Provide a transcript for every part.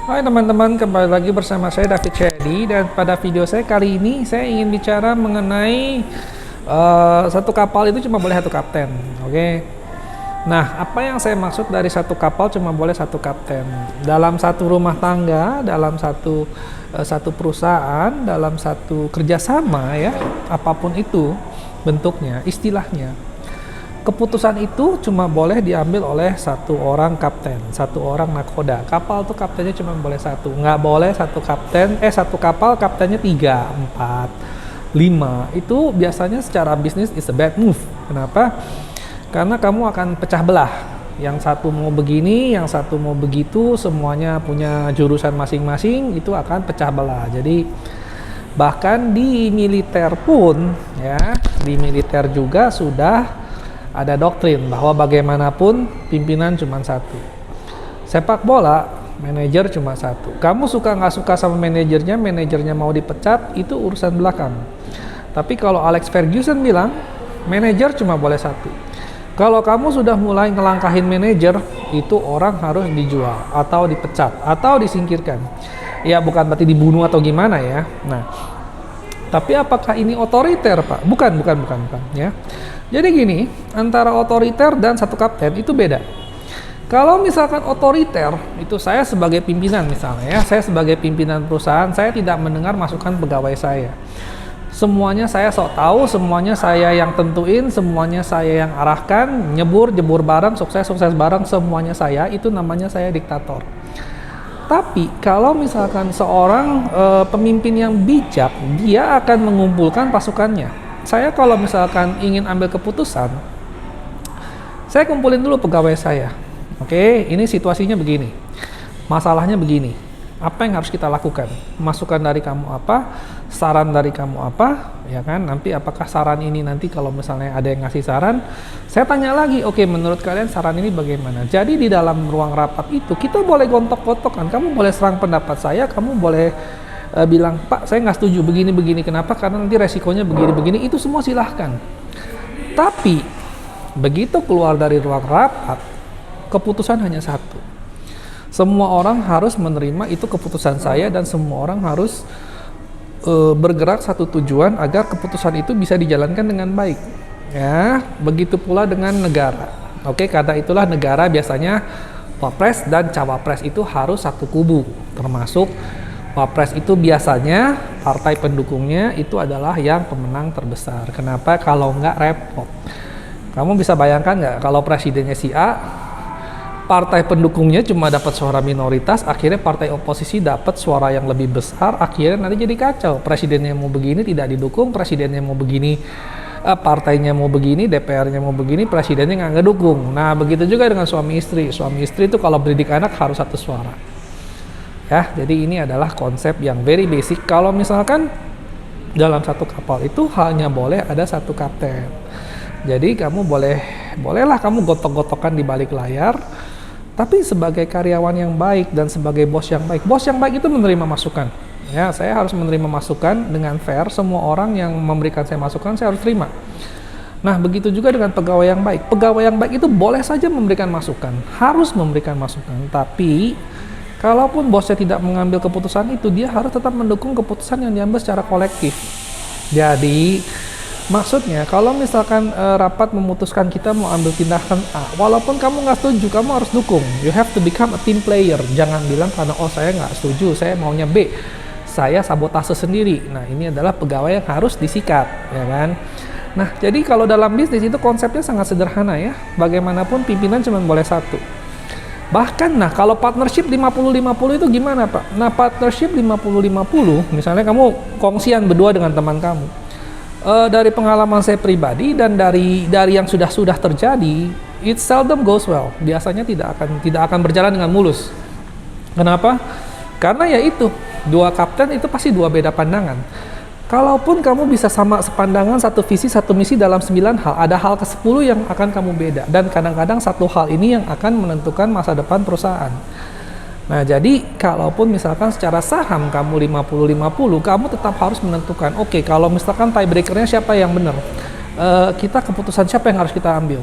Hai teman-teman, kembali lagi bersama saya David Chedi, dan pada video saya kali ini saya ingin bicara mengenai satu kapal itu cuma boleh satu kapten. Oke. Nah, apa yang saya maksud dari satu kapal cuma boleh satu kapten? Dalam satu rumah tangga, dalam satu perusahaan, dalam satu kerjasama ya, apapun itu bentuknya, istilahnya. Keputusan itu cuma boleh diambil oleh satu orang kapten, satu orang nakoda. Kapal tuh kaptennya cuma boleh satu, nggak boleh satu kapal kaptennya 3, 4, 5. Itu biasanya secara bisnis is a bad move. Kenapa? Karena kamu akan pecah belah. Yang satu mau begini, yang satu mau begitu, semuanya punya jurusan masing-masing, itu akan pecah belah. Jadi bahkan di militer pun ya, di militer juga sudah ada doktrin bahwa bagaimanapun pimpinan cuma satu. Sepak bola, manajer cuma satu. Kamu suka nggak suka sama manajernya mau dipecat, itu urusan belakang. Tapi kalau Alex Ferguson bilang, manajer cuma boleh satu. Kalau kamu sudah mulai ngelangkahin manajer, itu orang harus dijual, atau dipecat, atau disingkirkan. Ya bukan berarti dibunuh atau gimana ya. Nah, tapi apakah ini otoriter, Pak? Bukan ya. Jadi gini, antara otoriter dan satu kapten itu beda. Kalau misalkan otoriter, itu saya sebagai pimpinan misalnya ya, saya sebagai pimpinan perusahaan, saya tidak mendengar masukan pegawai saya. Semuanya saya sok tahu, semuanya saya yang tentuin, semuanya saya yang arahkan, jebur bareng, sukses bareng, semuanya saya, itu namanya saya diktator. Tapi kalau misalkan seorang pemimpin yang bijak, dia akan mengumpulkan pasukannya. Saya kalau misalkan ingin ambil keputusan, saya kumpulin dulu pegawai saya. Oke, ini situasinya begini. Masalahnya begini. Apa yang harus kita lakukan? Masukan dari kamu apa? Saran dari kamu apa? Ya kan? Nanti apakah saran ini nanti kalau misalnya ada yang ngasih saran, saya tanya lagi, oke, menurut kalian saran ini bagaimana? Jadi di dalam ruang rapat itu kita boleh gontok-gontokan. Kamu boleh serang pendapat saya, kamu boleh bilang, Pak, saya nggak setuju begini, kenapa? Karena nanti resikonya begini, itu semua silahkan. Tapi begitu keluar dari ruang rapat, keputusan hanya satu. Semua orang harus menerima itu keputusan saya, dan semua orang harus bergerak satu tujuan agar keputusan itu bisa dijalankan dengan baik. Ya, begitu pula dengan negara. Oke, karena itulah negara biasanya Wapres dan Cawapres itu harus satu kubu, termasuk Wapres itu biasanya partai pendukungnya itu adalah yang pemenang terbesar. Kenapa? Kalau nggak repot. Kamu bisa bayangkan nggak kalau presidennya si A, partai pendukungnya cuma dapat suara minoritas, akhirnya partai oposisi dapat suara yang lebih besar, akhirnya nanti jadi kacau. Presidennya mau begini tidak didukung, presidennya mau begini, partainya mau begini, DPR-nya mau begini, presidennya nggak ngedukung. Nah begitu juga dengan suami istri. Suami istri itu kalau mendidik anak harus satu suara. Ya, jadi ini adalah konsep yang very basic. Kalau misalkan dalam satu kapal itu hanya boleh ada satu kapten. Jadi kamu bolehlah kamu gotok-gotokan di balik layar, tapi sebagai karyawan yang baik dan sebagai bos yang baik. Bos yang baik itu menerima masukan. Ya, saya harus menerima masukan dengan fair. Semua orang yang memberikan saya masukan saya harus terima. Nah, begitu juga dengan pegawai yang baik. Pegawai yang baik itu boleh saja memberikan masukan, harus memberikan masukan, tapi kalaupun bosnya tidak mengambil keputusan itu, dia harus tetap mendukung keputusan yang diambil secara kolektif. Jadi, maksudnya kalau misalkan rapat memutuskan kita mau ambil tindakan A, walaupun kamu nggak setuju, kamu harus dukung. You have to become a team player. Jangan bilang karena saya nggak setuju, saya maunya B, saya sabotase sendiri. Nah, ini adalah pegawai yang harus disikat, ya kan? Nah, jadi kalau dalam bisnis itu konsepnya sangat sederhana ya. Bagaimanapun pimpinan cuma boleh satu. Bahkan, nah kalau partnership 50-50 itu gimana, Pak? Nah, partnership 50-50, misalnya kamu kongsian berdua dengan teman kamu. Dari pengalaman saya pribadi dan dari yang sudah terjadi, it seldom goes well. Biasanya tidak akan berjalan dengan mulus. Kenapa? Karena ya itu, dua kapten itu pasti dua beda pandangan. Kalaupun kamu bisa sama sepandangan, satu visi, satu misi dalam 9 hal, ada hal ke-10 yang akan kamu beda. Dan kadang-kadang satu hal ini yang akan menentukan masa depan perusahaan. Nah, jadi kalaupun misalkan secara saham kamu 50-50, kamu tetap harus menentukan, oke, kalau misalkan tiebreakernya siapa yang benar? Kita keputusan siapa yang harus kita ambil?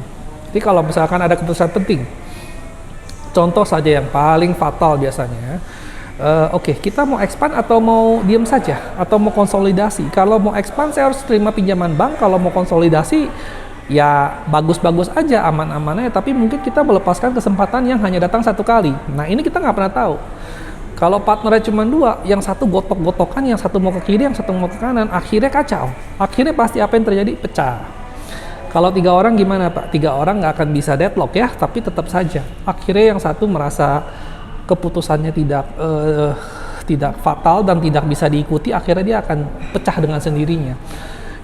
Jadi kalau misalkan ada keputusan penting, contoh saja yang paling fatal biasanya, Oke, kita mau expand atau mau diem saja atau mau konsolidasi. Kalau mau expand saya harus terima pinjaman bank, kalau mau konsolidasi ya bagus-bagus aja, aman-aman aja, tapi mungkin kita melepaskan kesempatan yang hanya datang satu kali. Nah ini kita nggak pernah tahu. Kalau partnernya cuma dua, yang satu gotok-gotokan, yang satu mau ke kiri, yang satu mau ke kanan, akhirnya kacau. Akhirnya pasti apa yang terjadi? Pecah. Kalau 3 orang gimana Pak? 3 orang nggak akan bisa deadlock ya, tapi tetap saja. Akhirnya yang satu merasa keputusannya tidak fatal dan tidak bisa diikuti, akhirnya dia akan pecah dengan sendirinya.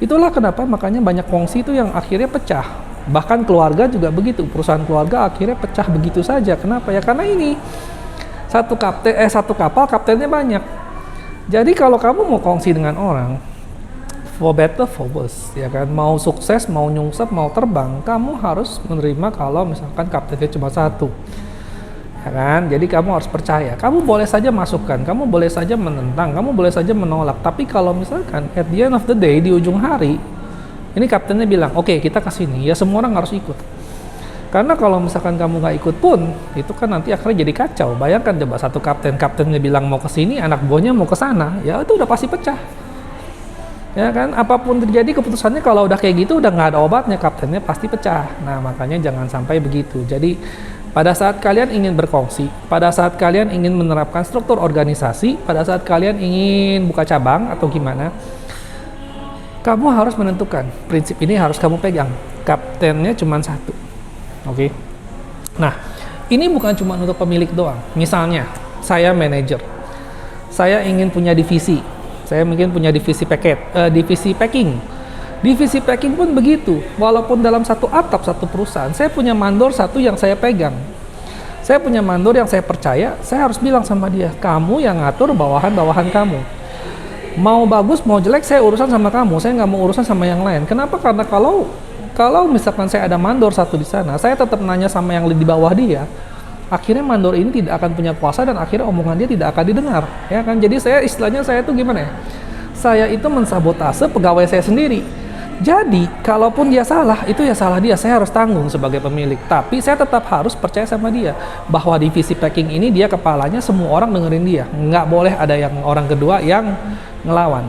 Itulah kenapa makanya banyak kongsi itu yang akhirnya pecah. Bahkan keluarga juga begitu, perusahaan keluarga akhirnya pecah begitu saja. Kenapa ya? Karena ini satu kapal kaptennya banyak. Jadi kalau kamu mau kongsi dengan orang, for better for worse, ya kan, mau sukses, mau nyungsep, mau terbang, kamu harus menerima kalau misalkan kaptennya cuma satu. Ya kan? Jadi kamu harus percaya. Kamu boleh saja masukkan, kamu boleh saja menentang, kamu boleh saja menolak. Tapi kalau misalkan at the end of the day, di ujung hari, ini kaptennya bilang, oke, kita ke sini, ya semua orang harus ikut. Karena kalau misalkan kamu nggak ikut pun, itu kan nanti akhirnya jadi kacau. Bayangkan coba satu kaptennya bilang mau ke sini, anak buahnya mau ke sana, ya itu udah pasti pecah. Ya kan, apapun terjadi keputusannya kalau udah kayak gitu udah nggak ada obatnya, kaptennya pasti pecah. Nah makanya jangan sampai begitu. Jadi pada saat kalian ingin berkongsi, pada saat kalian ingin menerapkan struktur organisasi, pada saat kalian ingin buka cabang atau gimana, kamu harus menentukan prinsip ini harus kamu pegang. Kaptennya cuma satu, oke? Nah, ini bukan cuma untuk pemilik doang. Misalnya, saya manajer, saya ingin punya divisi, saya mungkin punya divisi divisi packing. Divisi packing pun begitu, walaupun dalam satu atap satu perusahaan, saya punya mandor satu yang saya pegang. Saya punya mandor yang saya percaya, saya harus bilang sama dia, kamu yang ngatur bawahan-bawahan kamu. Mau bagus, mau jelek, saya urusan sama kamu, saya nggak mau urusan sama yang lain. Kenapa? Karena kalau misalkan saya ada mandor satu di sana, saya tetap nanya sama yang di bawah dia, akhirnya mandor ini tidak akan punya kuasa dan akhirnya omongan dia tidak akan didengar. Ya kan? Jadi istilahnya saya tuh gimana ya? Saya itu mensabotase pegawai saya sendiri. Jadi, kalaupun dia salah, itu ya salah dia. Saya harus tanggung sebagai pemilik. Tapi saya tetap harus percaya sama dia. Bahwa divisi packing ini dia kepalanya, semua orang dengerin dia. Nggak boleh ada yang orang kedua yang ngelawan.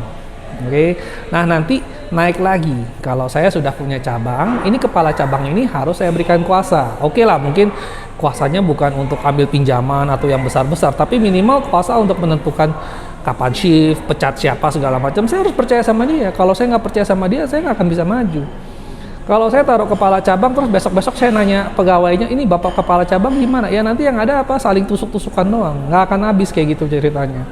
Oke. Nah, nanti naik lagi. Kalau saya sudah punya cabang, ini kepala cabang ini harus saya berikan kuasa. Oke lah, mungkin kuasanya bukan untuk ambil pinjaman atau yang besar-besar. Tapi minimal kuasa untuk menentukan kapan shift, pecat siapa, segala macam. Saya harus percaya sama dia. Kalau saya nggak percaya sama dia, saya nggak akan bisa maju. Kalau saya taruh kepala cabang, terus besok-besok saya nanya pegawainya, ini bapak kepala cabang gimana? Ya nanti yang ada apa? Saling tusuk-tusukan doang. Nggak akan habis kayak gitu ceritanya.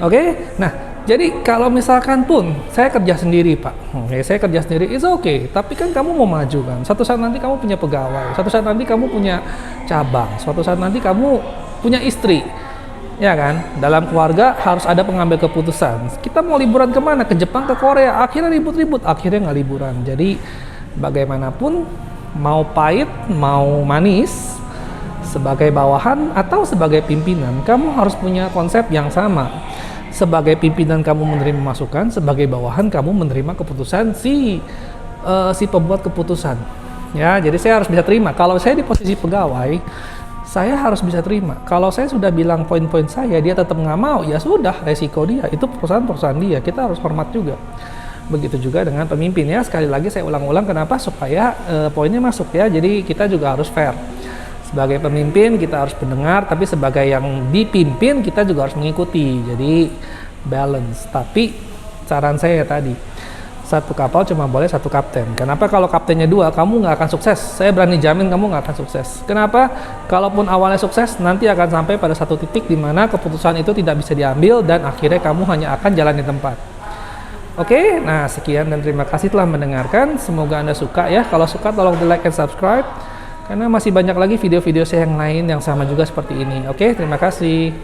Oke? Nah, jadi kalau misalkan pun saya kerja sendiri Pak, saya kerja sendiri, it's okay. Tapi kan kamu mau maju kan? Suatu saat nanti kamu punya pegawai, suatu saat nanti kamu punya cabang, suatu saat nanti kamu punya istri. Ya kan, dalam keluarga harus ada pengambil keputusan. Kita mau liburan kemana? Ke Jepang, ke Korea. Akhirnya ribut-ribut, akhirnya nggak liburan. Jadi bagaimanapun, mau pahit, mau manis, sebagai bawahan atau sebagai pimpinan, kamu harus punya konsep yang sama. Sebagai pimpinan kamu menerima masukan, sebagai bawahan kamu menerima keputusan si pembuat keputusan. Ya, jadi saya harus bisa terima. Kalau saya di posisi pegawai, saya harus bisa terima. Kalau saya sudah bilang poin-poin saya, dia tetap nggak mau, ya sudah, resiko dia. Itu perusahaan dia, kita harus hormat juga. Begitu juga dengan pemimpin ya. Sekali lagi saya ulang-ulang, kenapa? Supaya poinnya masuk ya. Jadi kita juga harus fair. Sebagai pemimpin kita harus mendengar, tapi sebagai yang dipimpin kita juga harus mengikuti. Jadi balance. Tapi saran saya tadi, satu kapal cuma boleh satu kapten. Kenapa? Kalau kaptennya dua, kamu nggak akan sukses. Saya berani jamin kamu nggak akan sukses. Kenapa? Kalaupun awalnya sukses, nanti akan sampai pada satu titik di mana keputusan itu tidak bisa diambil dan akhirnya kamu hanya akan jalan di tempat. Oke, nah sekian dan terima kasih telah mendengarkan. Semoga Anda suka ya. Kalau suka tolong di like and subscribe. Karena masih banyak lagi video-video saya yang lain yang sama juga seperti ini. Oke, terima kasih.